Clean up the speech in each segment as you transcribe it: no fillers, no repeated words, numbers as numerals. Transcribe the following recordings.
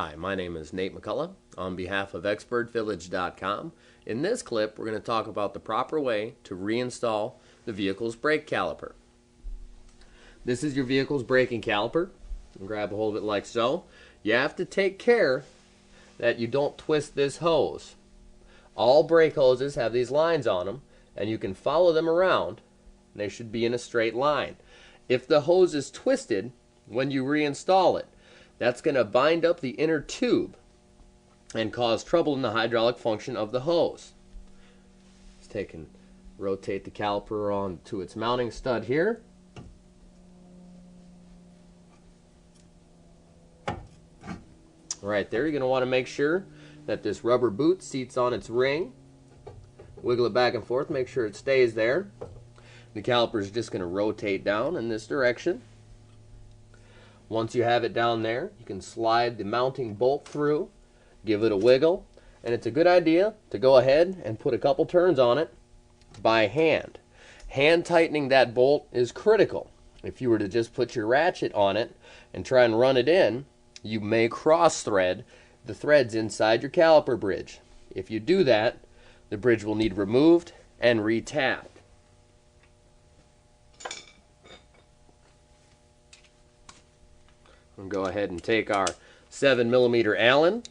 Hi, my name is Nate McCullough on behalf of ExpertVillage.com. In this clip, we're going to talk about the proper way to reinstall the vehicle's brake caliper. This is your vehicle's braking caliper. Grab a hold of it like so. You have to take care that you don't twist this hose. All brake hoses have these lines on them, and you can follow them around. They should be in a straight line. If the hose is twisted when you reinstall it, that's going to bind up the inner tube and cause trouble in the hydraulic function of the hose. Let's take and rotate the caliper on to its mounting stud here. Right there, you're going to want to make sure that this rubber boot seats on its ring. Wiggle it back and forth, make sure it stays there. The caliper is just going to rotate down in this direction. Once you have it down there, you can slide the mounting bolt through, give it a wiggle, and it's a good idea to go ahead and put a couple turns on it by hand. Hand tightening that bolt is critical. If you were to just put your ratchet on it and try and run it in, you may cross thread the threads inside your caliper bridge. If you do that, the bridge will need removed and retapped. We'll go ahead and take our 7mm Allen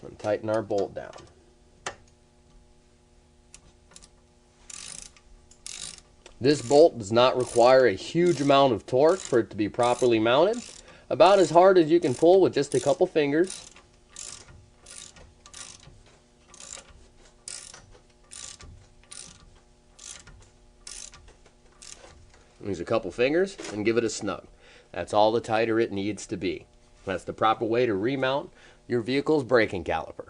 and tighten our bolt down. This bolt does not require a huge amount of torque for it to be properly mounted. About as hard as you can pull with just a couple fingers. Use a couple fingers and give it a snug. That's all the tighter it needs to be. That's the proper way to remount your vehicle's braking caliper.